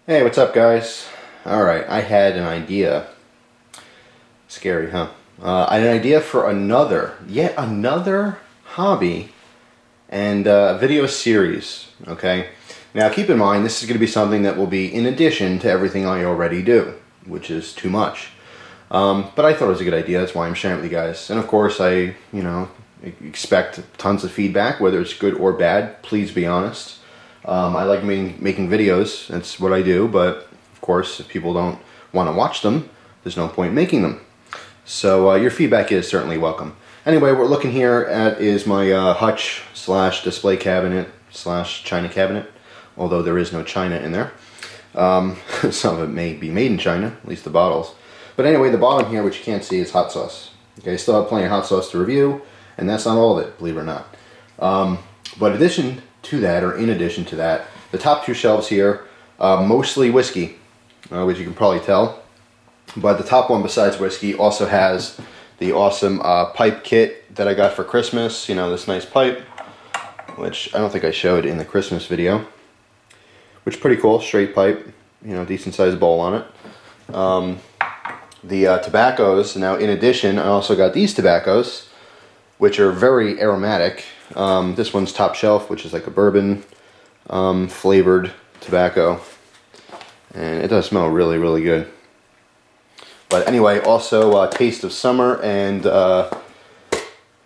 Hey, what's up, guys? Alright, I had an idea. Scary, huh? I had an idea for yet another hobby and video series, okay? Now, keep in mind, this is going to be something that will be in addition to everything I already do, which is too much. But I thought it was a good idea, that's why I'm sharing it with you guys. And of course, I expect tons of feedback, whether it's good or bad. Please be honest. I like making videos, that's what I do, but of course if people don't want to watch them, there's no point in making them. So your feedback is certainly welcome. Anyway, what we're looking here at is my hutch / display cabinet / china cabinet, although there is no china in there. Some of it may be made in China, at least the bottles. But anyway, the bottom here, which you can't see, is hot sauce. Okay, still have plenty of hot sauce to review, and that's not all of it, believe it or not. But in addition to that, the top two shelves here, mostly whiskey, which you can probably tell. But the top one, besides whiskey, also has the awesome pipe kit that I got for Christmas. You know, this nice pipe, which I don't think I showed in the Christmas video. Which is pretty cool, straight pipe, you know, decent sized bowl on it. The tobaccos, now in addition, I also got these tobaccos, which are very aromatic. This one's top shelf, which is like a bourbon flavored tobacco, and it does smell really, really good. But anyway, also Taste of Summer and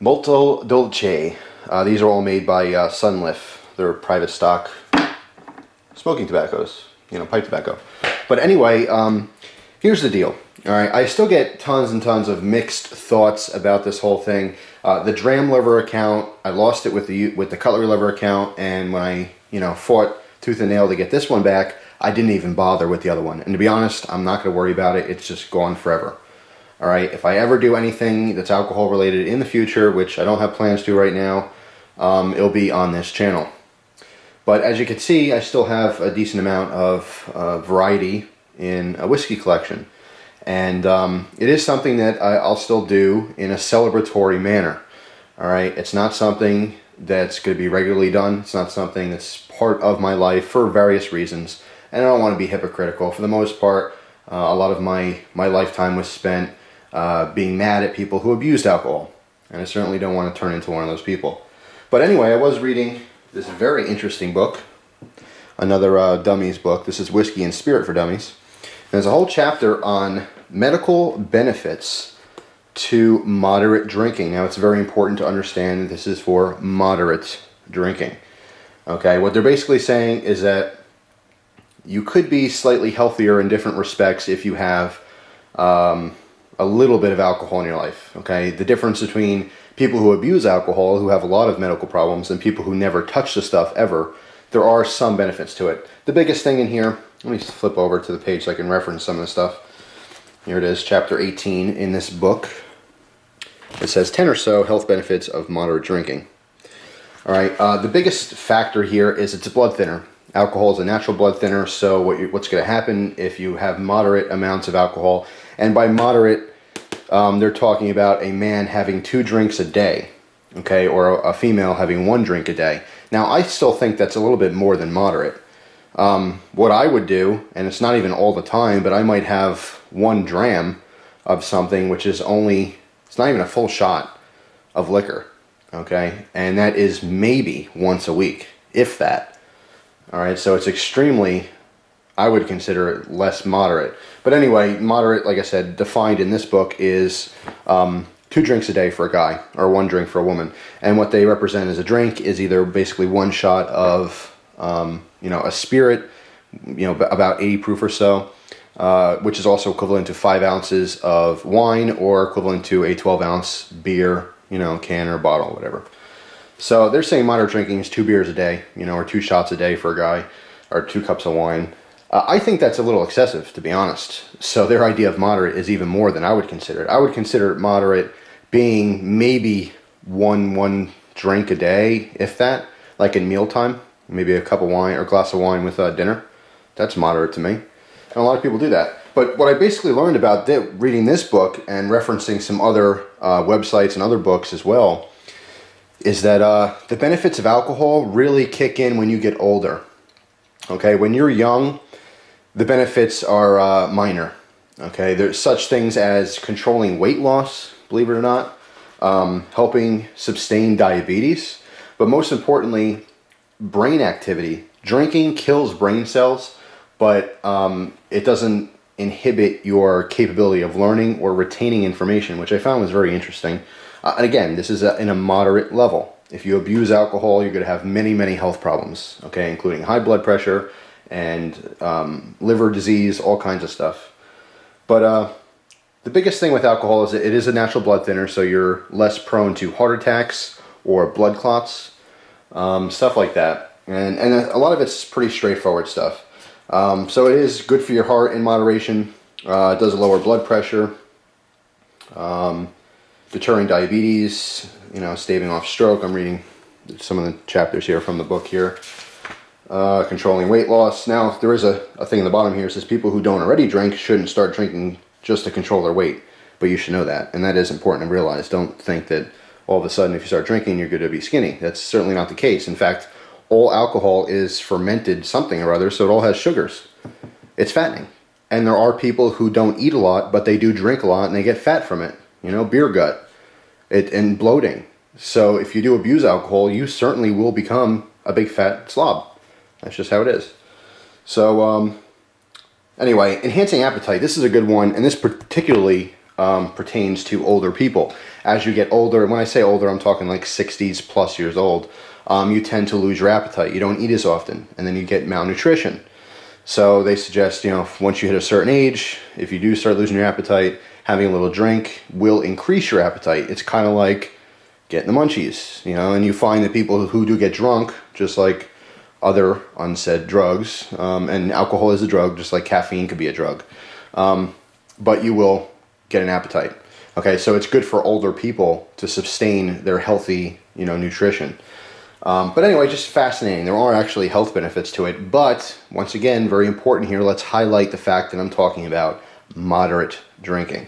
Molto Dolce. These are all made by Sunlift. They're private stock smoking tobaccos, you know, pipe tobacco. But anyway, here's the deal. All right, I still get tons and tons of mixed thoughts about this whole thing. The taboo account, I lost it with the cutlerylover account, and when I fought tooth and nail to get this one back, I didn't even bother with the other one. And to be honest, I'm not going to worry about it. It's just gone forever. All right, if I ever do anything that's alcohol related in the future, which I don't have plans to right now, it'll be on this channel. But as you can see, I still have a decent amount of variety in a whiskey collection. And it is something that I'll still do in a celebratory manner. All right, it's not something that's going to be regularly done. It's not something that's part of my life for various reasons. And I don't want to be hypocritical. For the most part, a lot of my lifetime was spent being mad at people who abused alcohol. And I certainly don't want to turn into one of those people. But anyway, I was reading this very interesting book. Another Dummies book. This is Whiskey and Spirit for Dummies. There's a whole chapter on medical benefits to moderate drinking. Now, it's very important to understand that this is for moderate drinking. Okay, what they're basically saying is that you could be slightly healthier in different respects if you have a little bit of alcohol in your life. Okay, the difference between people who abuse alcohol, who have a lot of medical problems, and people who never touch the stuff ever, there are some benefits to it. The biggest thing in here, let me flip over to the page so I can reference some of the stuff. Here it is, chapter 18 in this book. It says 10 or so health benefits of moderate drinking. All right, the biggest factor here is it's a blood thinner. Alcohol is a natural blood thinner, so what's going to happen if you have moderate amounts of alcohol, and by moderate, they're talking about a man having 2 drinks a day, okay, or a female having 1 drink a day. Now, I still think that's a little bit more than moderate. What I would do, and it's not even all the time, but I might have 1 dram of something, which is it's not even a full shot of liquor, okay, and that is maybe once a week, if that. All right, so it's extremely, I would consider it less moderate. But anyway, moderate, like I said, defined in this book is 2 drinks a day for a guy, or 1 drink for a woman. And what they represent as a drink is either basically 1 shot of, a spirit, about 80 proof or so, which is also equivalent to 5 ounces of wine, or equivalent to a 12-ounce beer, can or bottle, whatever. So they're saying moderate drinking is 2 beers a day, or 2 shots a day for a guy, or 2 cups of wine. I think that's a little excessive, to be honest. So their idea of moderate is even more than I would consider it. I would consider moderate being maybe one drink a day, if that, like in mealtime, maybe a cup of wine or glass of wine with dinner. That's moderate to me. And a lot of people do that. But what I basically learned about reading this book and referencing some other websites and other books as well is that the benefits of alcohol really kick in when you get older. Okay, when you're young, The benefits are minor. Okay, there's such things as controlling weight loss, believe it or not, helping sustain diabetes, but most importantly, brain activity. Drinking kills brain cells, but it doesn't inhibit your capability of learning or retaining information, which I found was very interesting. And again, this is in a moderate level. If you abuse alcohol, you're going to have many, many health problems, okay, including high blood pressure and liver disease, all kinds of stuff. But the biggest thing with alcohol is that it is a natural blood thinner, so you're less prone to heart attacks or blood clots, stuff like that. And a lot of it's pretty straightforward stuff. So it is good for your heart in moderation. It does lower blood pressure, deterring diabetes, you know, staving off stroke. I'm reading some of the chapters here from the book here. Controlling weight loss. Now, there is a thing in the bottom here that says people who don't already drink shouldn't start drinking just to control their weight. But you should know that, and that is important to realize. Don't think that all of a sudden if you start drinking you're going to be skinny. That's certainly not the case. In fact, all alcohol is fermented something or other, so it all has sugars. It's fattening. And there are people who don't eat a lot, but they do drink a lot and they get fat from it. You know, beer gut and bloating. So if you do abuse alcohol, you certainly will become a big fat slob. That's just how it is. So anyway, enhancing appetite. This is a good one, and this particularly pertains to older people. As you get older, and when I say older, I'm talking like 60s plus years old, you tend to lose your appetite. You don't eat as often, and then you get malnutrition. So they suggest, you know, once you hit a certain age, if you do start losing your appetite, having a little drink will increase your appetite. It's kind of like getting the munchies, you know, and you find that people who do get drunk, just like other unsaid drugs, and alcohol is a drug, just like caffeine could be a drug, but you will get an appetite. Okay, so it's good for older people to sustain their healthy, you know, nutrition. But anyway, just fascinating. There are actually health benefits to it, but once again, very important here, let's highlight the fact that I'm talking about moderate drinking.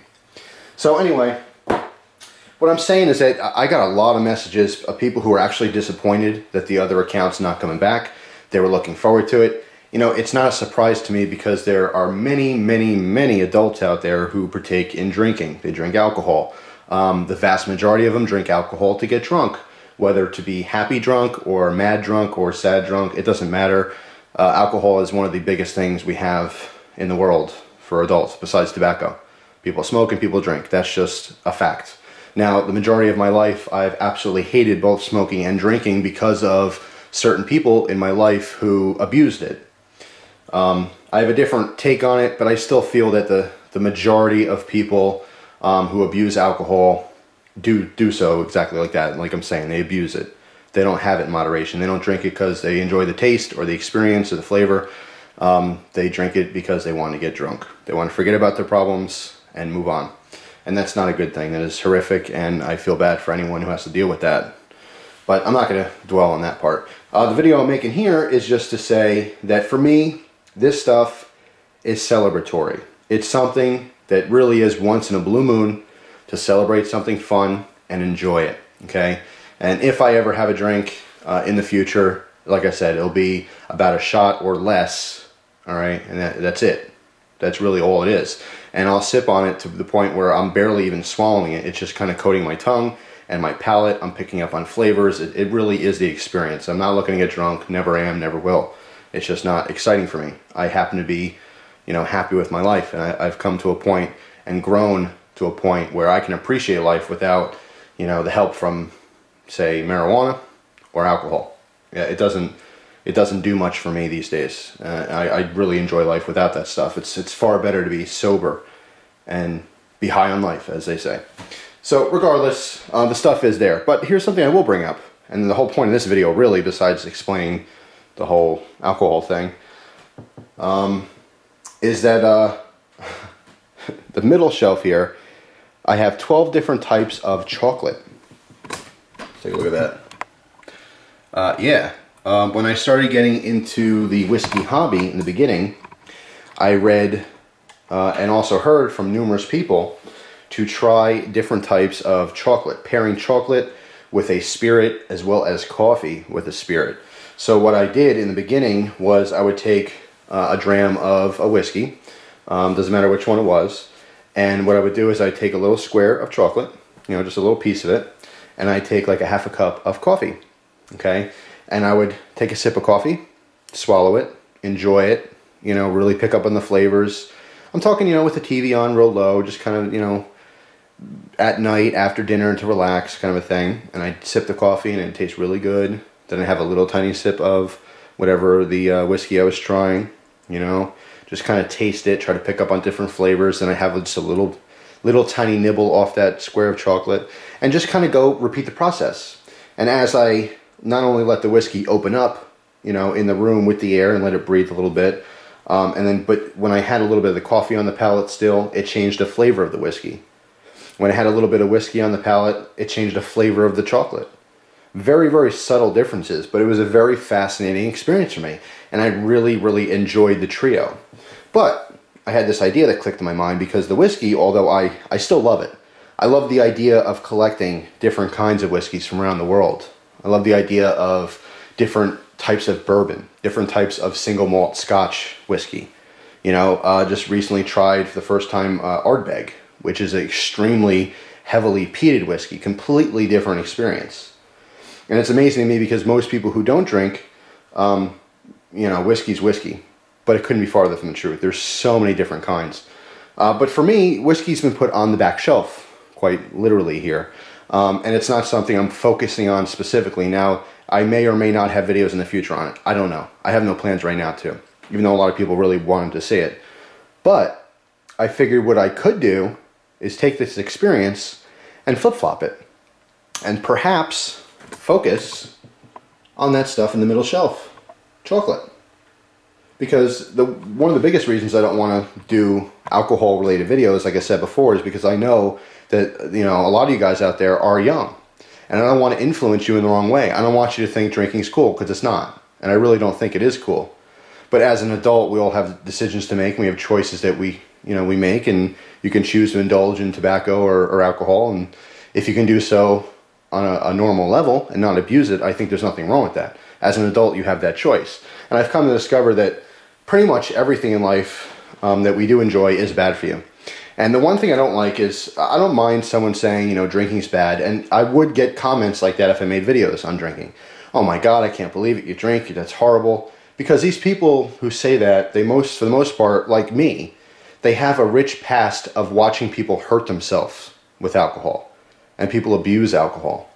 So anyway, what I'm saying is that I got a lot of messages of people who are actually disappointed that the other account's not coming back. They were looking forward to it. You know, it's not a surprise to me because there are many, many, many adults out there who partake in drinking. They drink alcohol. The vast majority of them drink alcohol to get drunk, whether to be happy drunk or mad drunk or sad drunk. It doesn't matter. Alcohol is one of the biggest things we have in the world for adults besides tobacco. People smoke and people drink. That's just a fact. Now, the majority of my life, I've absolutely hated both smoking and drinking because of certain people in my life who abused it. I have a different take on it, but I still feel that the majority of people who abuse alcohol do so exactly like that. Like I'm saying, they abuse it. They don't have it in moderation. They don't drink it because they enjoy the taste or the experience or the flavor. They drink it because they want to get drunk. They want to forget about their problems and move on. And that's not a good thing. That is horrific, and I feel bad for anyone who has to deal with that. But I'm not going to dwell on that part. The video I'm making here is just to say that for me, this stuff is celebratory. It's something that really is once in a blue moon to celebrate something fun and enjoy it, okay? And if I ever have a drink in the future, like I said, it'll be about a shot or less, all right? And that's it. That's really all it is. And I'll sip on it to the point where I'm barely even swallowing it. It's just kind of coating my tongue and my palate. I'm picking up on flavors. It really is the experience. I'm not looking to get drunk. Never am, never will. It's just not exciting for me. I happen to be, you know, happy with my life. And I've come to a point and grown to a point where I can appreciate life without, you know, the help from, say, marijuana or alcohol. Yeah, it doesn't do much for me these days. I really enjoy life without that stuff. It's far better to be sober and be high on life, as they say. So regardless, the stuff is there. But here's something I will bring up. And the whole point of this video, really, besides explaining the whole alcohol thing, is that the middle shelf here, I have 12 different types of chocolate. Let's take a look at that. Yeah. When I started getting into the whiskey hobby in the beginning, I read and also heard from numerous people to try different types of chocolate, pairing chocolate with a spirit as well as coffee with a spirit. So what I did in the beginning was I would take a dram of a whiskey. Doesn't matter which one it was. And what I would do is I'd take a little square of chocolate, you know, just a little piece of it, and I'd take like a half a cup of coffee, okay? And I would take a sip of coffee, swallow it, enjoy it, you know, really pick up on the flavors. I'm talking, you know, with the TV on real low, just kind of, you know, at night after dinner to relax kind of a thing. And I'd sip the coffee and it tastes really good. Then I'd have a little tiny sip of whatever the whiskey I was trying, you know, just kind of taste it, try to pick up on different flavors. Then I have just a little tiny nibble off that square of chocolate and just kind of go repeat the process. And as I not only let the whiskey open up, you know, in the room with the air and let it breathe a little bit, but when I had a little bit of the coffee on the palate still, it changed the flavor of the whiskey. When I had a little bit of whiskey on the palate, it changed the flavor of the chocolate. Very, very subtle differences, but it was a very fascinating experience for me. And I really, really enjoyed the trio. But I had this idea that clicked in my mind because the whiskey, although I still love it. I love the idea of collecting different kinds of whiskeys from around the world. I love the idea of different types of bourbon, different types of single malt Scotch whiskey. You know, just recently tried for the first time Ardbeg, which is an extremely heavily peated whiskey, completely different experience. And it's amazing to me because most people who don't drink, you know, whiskey's whiskey, but it couldn't be farther from the truth. There's so many different kinds. But for me, whiskey's been put on the back shelf, quite literally here. And it's not something I'm focusing on specifically. Now, I may or may not have videos in the future on it. I don't know. I have no plans right now to, even though a lot of people really wanted to see it. But I figured what I could do is take this experience and flip-flop it. And perhaps focus on that stuff in the middle shelf. Chocolate. Because one of the biggest reasons I don't want to do alcohol-related videos, like I said before, is because I know that, you know, a lot of you guys out there are young. And I don't want to influence you in the wrong way. I don't want you to think drinking's cool, because it's not. And I really don't think it is cool. But as an adult, we all have decisions to make, and we have choices that we make, and you can choose to indulge in tobacco or alcohol, and if you can do so on a normal level and not abuse it, I think there's nothing wrong with that. As an adult, you have that choice. And I've come to discover that pretty much everything in life that we do enjoy is bad for you. And the one thing I don't like is, I don't mind someone saying, you know, drinking's bad, and I would get comments like that if I made videos on drinking. Oh my God, I can't believe it, you drink, that's horrible. Because these people who say that, for the most part, like me, they have a rich past of watching people hurt themselves with alcohol. And people abuse alcohol.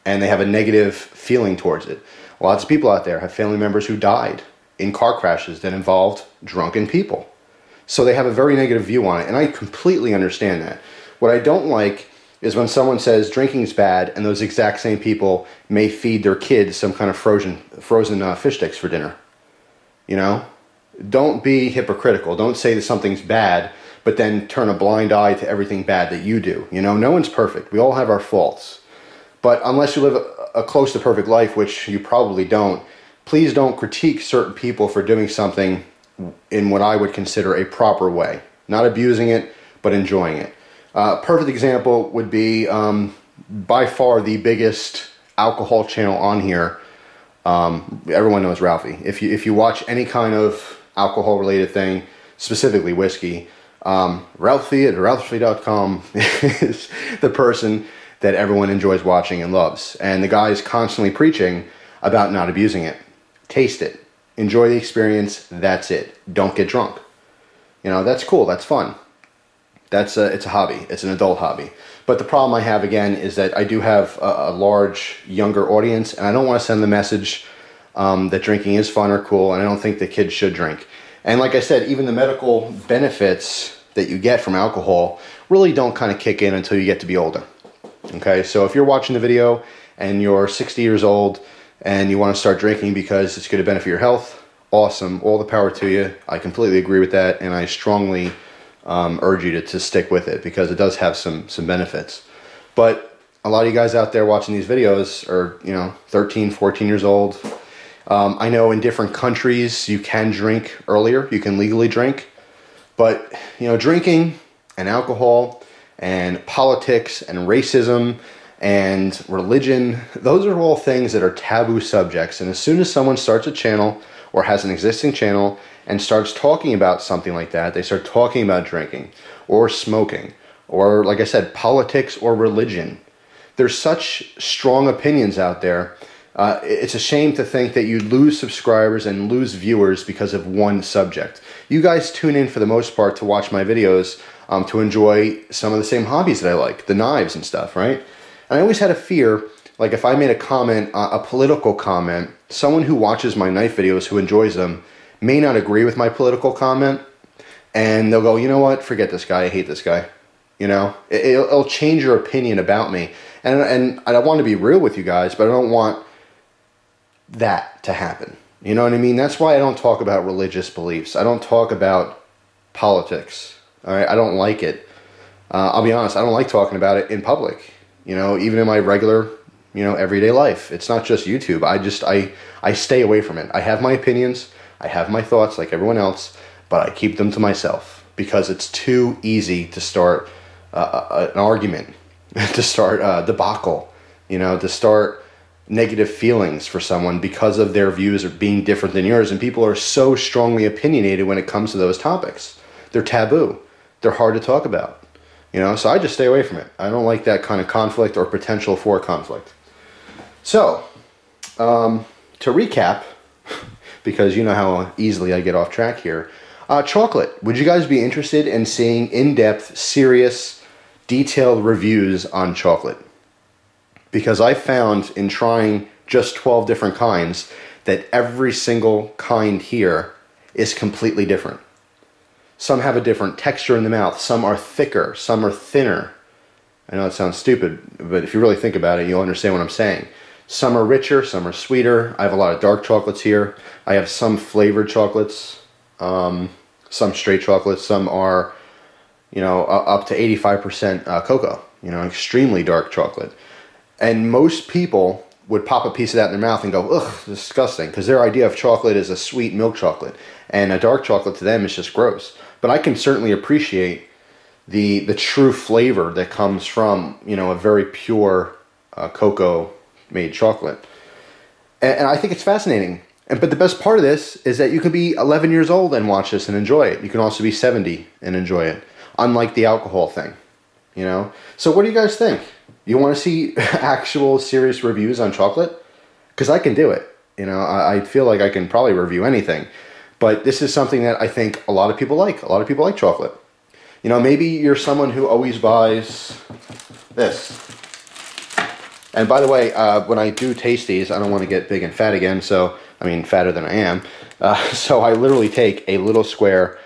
And they have a negative feeling towards it. Lots of people out there have family members who died in car crashes that involved drunken people. So they have a very negative view on it. And I completely understand that. What I don't like is when someone says drinking's bad and those exact same people may feed their kids some kind of frozen fish sticks for dinner. You know? Don't be hypocritical. Don't say that something's bad, but then turn a blind eye to everything bad that you do. You know, no one's perfect. We all have our faults. But unless you live a close to perfect life, which you probably don't, please don't critique certain people for doing something in what I would consider a proper way. Not abusing it, but enjoying it. Perfect example would be by far the biggest alcohol channel on here. Everyone knows Ralphie. If you watch any kind of alcohol related thing, specifically whiskey, Ralphie at Ralphie.com is the person that everyone enjoys watching and loves. And the guy is constantly preaching about not abusing it. Taste it. Enjoy the experience. That's it. Don't get drunk. You know, that's cool. That's fun. It's a hobby. It's an adult hobby. But the problem I have, again, is that I do have a large, younger audience, and I don't want to send the message that drinking is fun or cool, and I don't think that kids should drink. And like I said, even the medical benefits that you get from alcohol really don't kind of kick in until you get to be older. Okay, so if you're watching the video and you're 60 years old and you want to start drinking because it's going to benefit your health, awesome, all the power to you. I completely agree with that, and I strongly urge you to stick with it because it does have some benefits. But a lot of you guys out there watching these videos are, you know, 13, 14 years old. I know in different countries you can drink earlier, you can legally drink, but, you know, drinking and alcohol and politics and racism and religion, those are all things that are taboo subjects. And as soon as someone starts a channel or has an existing channel and starts talking about something like that, they start talking about drinking or smoking or, like I said, politics or religion. There's such strong opinions out there. It's a shame to think that you lose subscribers and lose viewers because of one subject. You guys tune in for the most part to watch my videos to enjoy some of the same hobbies that I like, the knives and stuff, right? And I always had a fear, like if I made a comment, a political comment, someone who watches my knife videos, who enjoys them, may not agree with my political comment, and they'll go, you know what, forget this guy, I hate this guy. You know, it'll change your opinion about me. And I want to be real with you guys, but I don't want that to happen. You know what I mean? That's why I don't talk about religious beliefs. I don't talk about politics. All right, I don't like it. I'll be honest, I don't like talking about it in public. You know, even in my regular, you know, everyday life. It's not just YouTube. I stay away from it. I have my opinions. I have my thoughts like everyone else, but I keep them to myself because it's too easy to start an argument, to start a debacle, you know, to start negative feelings for someone because of their views are being different than yours. And people are so strongly opinionated when it comes to those topics. They're taboo. They're hard to talk about, you know, so I just stay away from it. I don't like that kind of conflict or potential for conflict. So, to recap, because you know how easily I get off track here, chocolate. Would you guys be interested in seeing in-depth, serious, detailed reviews on chocolate? Because I found in trying just 12 different kinds that every single kind here is completely different. Some have a different texture in the mouth. Some are thicker. Some are thinner. I know it sounds stupid, but if you really think about it, you'll understand what I'm saying. Some are richer. Some are sweeter. I have a lot of dark chocolates here. I have some flavored chocolates, some straight chocolates. Some are, you know, up to 85% cocoa, you know, extremely dark chocolate. And most people would pop a piece of that in their mouth and go, ugh, disgusting, because their idea of chocolate is a sweet milk chocolate. And a dark chocolate to them is just gross. But I can certainly appreciate the true flavor that comes from, you know, a very pure cocoa-made chocolate. And I think it's fascinating. But the best part of this is that you can be 11 years old and watch this and enjoy it. You can also be 70 and enjoy it, unlike the alcohol thing, you know? So what do you guys think? You want to see actual serious reviews on chocolate? Because I can do it. You know, I feel like I can probably review anything. But this is something that I think a lot of people like. A lot of people like chocolate. You know, maybe you're someone who always buys this. And by the way, when I do taste these, I don't want to get big and fat again. So, I mean, fatter than I am. So I literally take a little square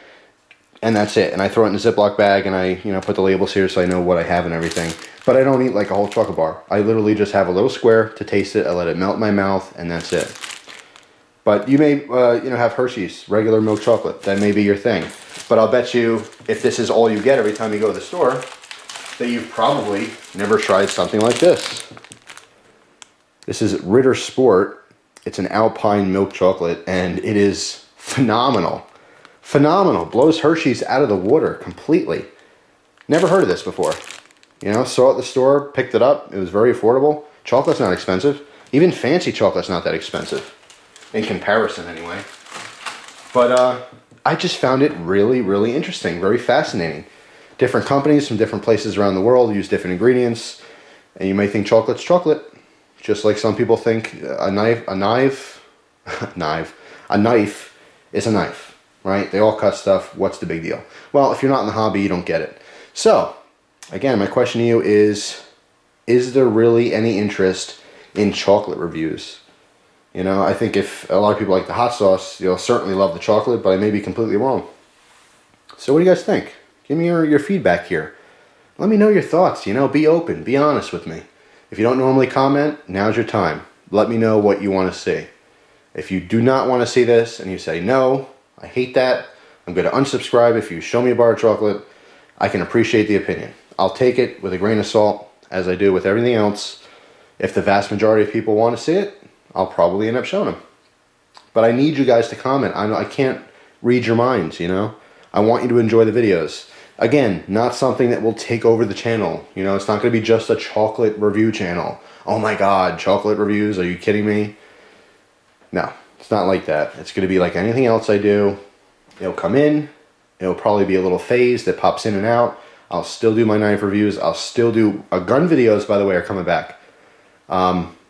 and that's it. And I throw it in a Ziploc bag and I, you know, put the labels here so I know what I have and everything. But I don't eat like a whole chocolate bar. I literally just have a little square to taste it. I let it melt in my mouth and that's it. But you may, you know, have Hershey's, regular milk chocolate. That may be your thing. But I'll bet you if this is all you get every time you go to the store, that you've probably never tried something like this. This is Ritter Sport. It's an Alpine milk chocolate and it is phenomenal. Phenomenal. Blows Hershey's out of the water completely. Never heard of this before. You know, saw it at the store, picked it up. It was very affordable. Chocolate's not expensive. Even fancy chocolate's not that expensive. In comparison, anyway. But I just found it really, really interesting. Very fascinating. Different companies from different places around the world use different ingredients. And you may think chocolate's chocolate. Just like some people think a knife is a knife. Right? They all cut stuff. What's the big deal? Well, if you're not in the hobby, you don't get it. So, again, my question to you is there really any interest in chocolate reviews? You know, I think if a lot of people like the hot sauce, you'll certainly love the chocolate, but I may be completely wrong. So what do you guys think? Give me your feedback here. Let me know your thoughts, you know, be open, be honest with me. If you don't normally comment, now's your time. Let me know what you want to see. If you do not want to see this and you say, no, I hate that, I'm going to unsubscribe if you show me a bar of chocolate, I can appreciate the opinion. I'll take it with a grain of salt, as I do with everything else. If the vast majority of people want to see it, I'll probably end up showing them. But I need you guys to comment. I can't read your minds, you know? I want you to enjoy the videos. Again, not something that will take over the channel. You know, it's not going to be just a chocolate review channel. Oh my God, chocolate reviews? Are you kidding me? No, It's not like that. It's going to be like anything else I do. It'll come in. It'll probably be a little phase that pops in and out. I'll still do my knife reviews. I'll still do gun videos, by the way, are coming back.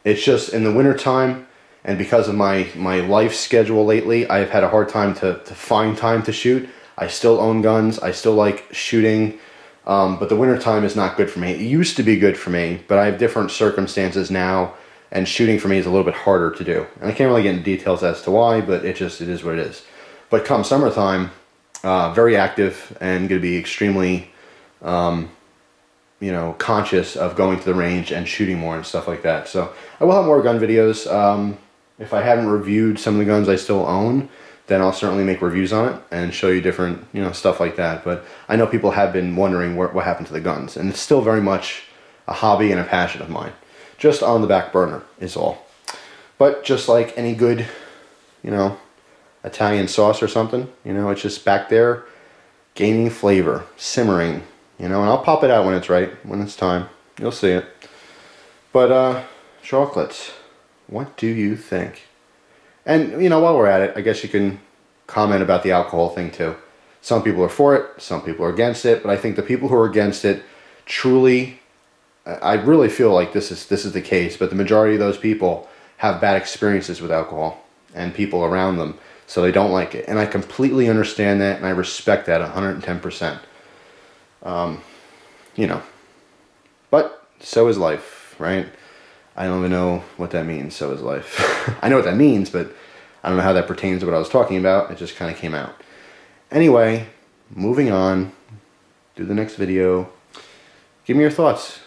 It's just in the winter time, and because of my life schedule lately, I've had a hard time to find time to shoot. I still own guns. I still like shooting, but the winter time is not good for me. It used to be good for me, but I have different circumstances now, and shooting for me is a little bit harder to do. And I can't really get into details as to why, but it is what it is. But come summertime, very active and going to be extremely, you know, conscious of going to the range and shooting more and stuff like that. So I will have more gun videos. If I haven't reviewed some of the guns I still own, then I'll certainly make reviews on it and show you different, you know, stuff like that. But I know people have been wondering what happened to the guns, and it's still very much a hobby and a passion of mine. Just on the back burner is all. But just like any good, you know, Italian sauce or something, you know, it's just back there gaining flavor, simmering, you know, and I'll pop it out when it's right, when it's time. You'll see it. But chocolates, what do you think? And, you know, while we're at it, I guess you can comment about the alcohol thing too. Some people are for it, some people are against it, but I think the people who are against it truly, I really feel like this is the case, but the majority of those people have bad experiences with alcohol and people around them, so they don't like it. And I completely understand that, and I respect that 110%. You know, but so is life, right? I don't even know what that means, so is life. I know what that means, but I don't know how that pertains to what I was talking about. It just kind of came out. Anyway, moving on, do the next video. Give me your thoughts.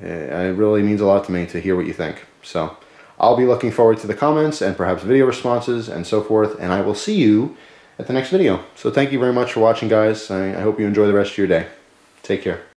It really means a lot to me to hear what you think. So I'll be looking forward to the comments and perhaps video responses and so forth, and I will see you at the next video. So thank you very much for watching, guys. I hope you enjoy the rest of your day. Take care.